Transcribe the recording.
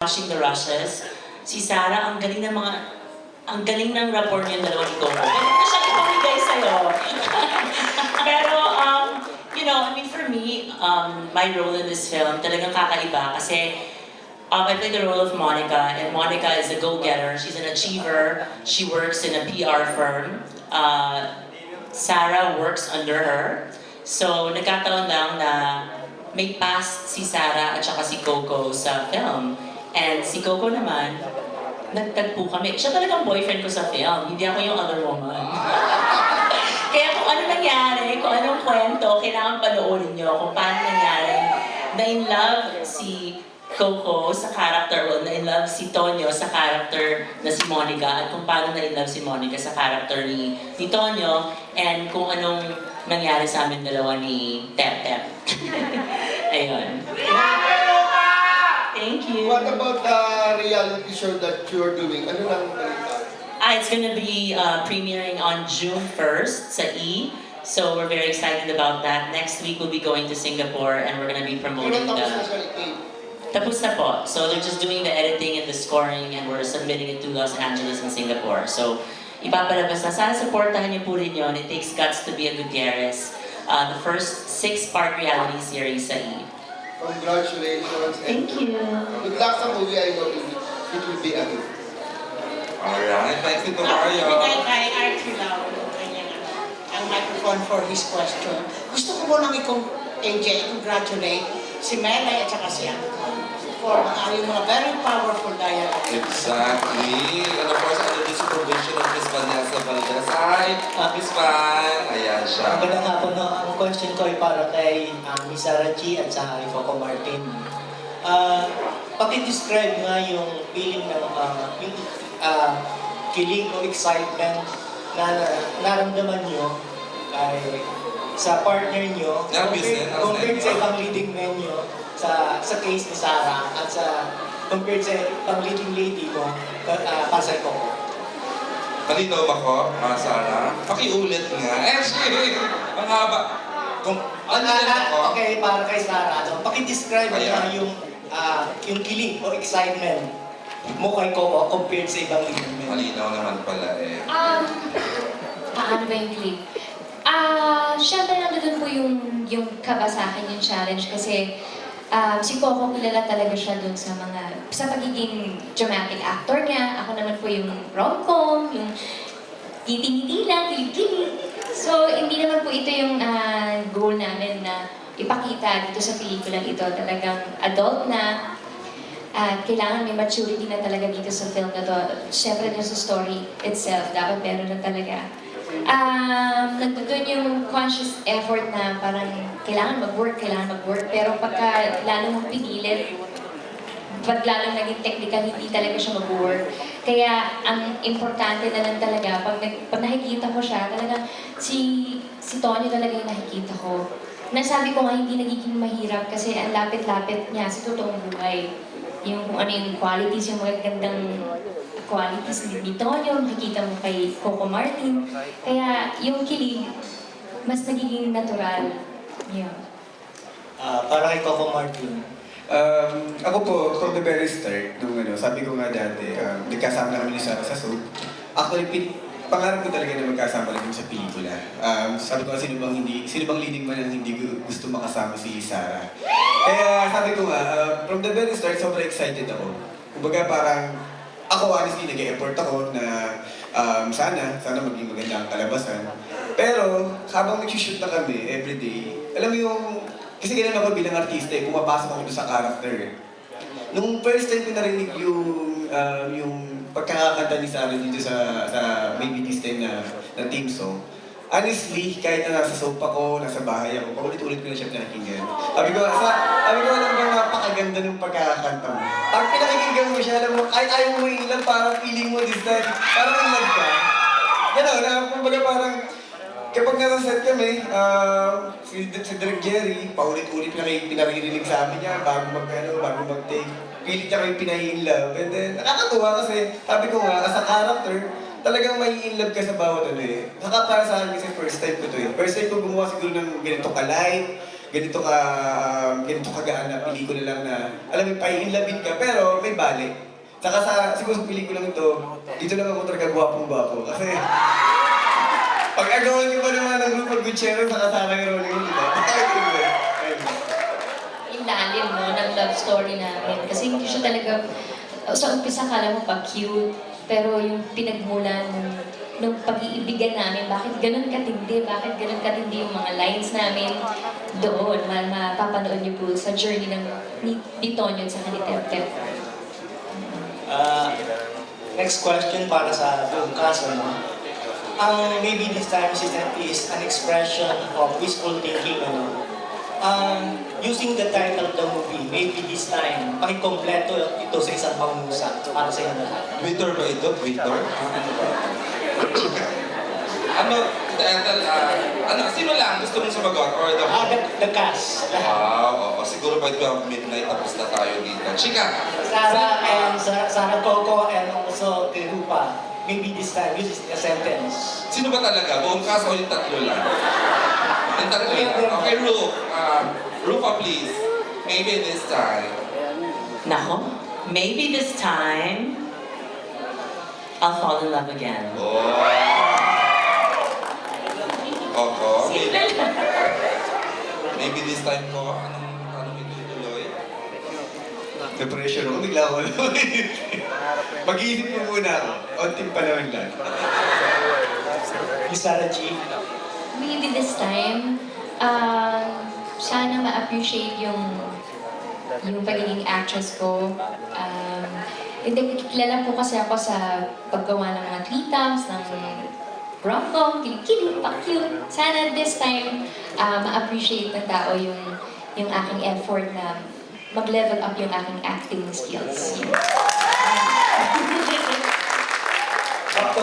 Rushing the Rushes. Si Sarah, ang galing ng rapport niya dalawa ni Coco. Ganun na siya ipamigay sa'yo. Pero, I mean, for me, my role in this film, talagang kakaiba kasi I play the role of Monica, and Monica is a go-getter. She's an achiever. She works in a PR firm. Sarah works under her. So, nagkataon lang na may past si Sarah at saka si Coco sa film. And si Coco naman, nagtagpo kami. Siya talagang boyfriend ko sa film, hindi ako yung other woman. Kaya kung ano nangyari, kung anong kwento, kailangan panoorin nyo kung paano nangyari. Na-in love si Coco sa character, o na-in love si Tonyo sa character na si Monica, at kung paano na-in love si Monica sa character ni Tonyo, and kung anong nangyari sa amin dalawa ni Tep Tep. Ayun. Thank you. What about the reality show that you're doing? Ano lang balita? It's gonna be premiering on June 1st sa E. So we're very excited about that. Next week we'll be going to Singapore and we're gonna be promoting Tapos na the... siya i-tape. Tapos na po. So they're just doing the editing and the scoring and we're submitting it to Los Angeles and Singapore. So ipapalabas na. Sana supportahan niyo po rin yun. It Takes Guts to Be a Gutierrez. The first 6-part reality series sa E. Congratulations. Thank you. Good luck sa movie. I know it will be a hit. Alright, thanks to Mario. Bigay kay Archie Lau ang microphone for his question. Gusto ko munang congratulate si Melay at saka si Anton for yung mga very powerful dialogue. Exactly. And of course, under the supervision of Miss Vanessa Valdez. Hi, Miss Van. Ayan siya. Magandang hapon, no? Ang question ko ay para kay Miss Sarah G at sa Coco Martin. Paki-describe nga yung feeling ng yung kilig o excitement na naramdaman nyo ay sa partner nyo compared sa ibang leading men nyo sa case ni Sarah at compared sa ibang leading lady mo para sa Coco. Malinaw ba ko, Sarah? Pakiulit nga. Actually, ang haba. Okay, para kay Sarah. So, paki-describe nga yung kilig o excitement mo kay Coco compared sa ibang leading men. Malinaw naman pala eh. Paano ba yung clip? Siyempre nandun po yung kaba sa akin, yung challenge kasi si Coco kilala talaga siya dun sa pagiging dramatic actor niya. Ako naman po yung rom-com, yung ngiti-ngiti lang, kilig-kilig. So, hindi naman po ito yung goal namin na ipakita dito sa pelikulang ito. Talagang adult na, kailangan may maturity na talaga dito sa film na to. Siyempre na sa story itself, dapat meron na talaga. Nandun yung conscious effort na parang kailangan mag-work. Pero pagka lalo mong pigilit, pag lalong naging technical, hindi talaga siya mag-work. Kaya ang importante na lang talaga, pag nakikita ko siya, talaga si Tonyo talaga yung nakikita ko. Nasabi ko nga hindi nagiging mahirap kasi ang lapit-lapit niya sa totoong buhay. Yung kung ano yung qualities, yung magagandang qualities ni Tonyo, makikita mo kay Coco Martin. Kaya yung kilig, mas nagiging natural. Yeah. Para kay Coco Martin. Ako po, from the very start, sabi ko nga dati, nagkasama na kami ni Sarah sa soap. Actually, pangarap ko talaga na magkasama lang sa pelikula. Sabi ko, sino bang leading man ang hindi gusto makasama si Sarah? Kaya sabi ko nga, from the very start, sobrang excited ako. Kumbaga parang, ako honestly, nag-e-effort ako na sana maging maganda ang kalabasan. Pero, habang nag-shoot na kami, everyday, alam mo yung, kasi ganun ako bilang artista, pumapasok ako doon sa character. Nung first time ko narinig yung pagkakakanta ni Sarah dito sa maybe this time na team song, honestly, kahit na nasa soap ako, nasa bahay ako, paulit-ulit ko na siya pinakinggan. Sabi ko, alam mo, napakaganda ng pagkakakanta mo. Pag pinakinggan mo siya, alam mo, kahit ayaw mo ilang, parang feeling mo this time, parang in love ka. Gano'n, kumbaga parang, kapag nasa set kami, si Direk Jerry, paulit-ulit na kayo pinaririnig sa amin niya bago mag-take. Pilit niya kayo pinahi-in-love. And then, nakakatuwa kasi, sabi ko nga, as a character, talagang may in-love ka sa bawat ano eh. Para sa akin kasi first time ko to eh. First time ko gumawa siguro ng ganito ka-light, ganito kagaan na pelikula lang na, alam mo, paiinlabin ka, pero may balik. Saka siguro sa pelikulang ito, dito lang ako talaga gwapong-gwapo. Kasi, pag agawan niyo ba naman ng Rupert Gutierrez sa kasama yung Rolling Hood, di ba? Yung lalim mo ng love story namin. Kasi hindi siya talaga, sa umpisa kala mo pa cute, pero yung pinagmulan nung pag-iibigan namin, bakit ganun katindi, yung mga lines namin doon, mapapanood niyo po sa journey ng ni Tonyo sa Kanitep-Tep. Next question para sa buong kaso, no? Ang maybe this time is an expression of wishful thinking, ano? Using the title of the movie, maybe this time, pakikompleto ito sa isang pangmusa para sa inyo lahat. Twitter ba ito? Twitter? Sino lang gusto mong sumagot? Or The cast, lahat. Oo. Siguro by 12 midnight tapos na tayo dito. Chika! Sarah Coco and also Rupa. Maybe this time, use a sentence. Sino ba talaga? Buong kaso o yung tatlo lang? Yung tatlo lang. Okay, Rufa, please. Maybe this time. Nako, maybe this time, I'll fall in love again. Oh. Coco, maybe this time ko, anong itutuloy? Depression ako, bigla ako mag-iisip mo muna ako. Onting panahon lang. Miss Sarah G. Maybe this time, sana ma-appreciate yung pagiging actress ko. Hindi, kilala po kasi ako sa paggawa ng mga tweetams, ng rom-com, kilig-kilig, pa-cute. Sana this time, ma-appreciate ng tao yung aking effort na mag-level up yung aking acting skills.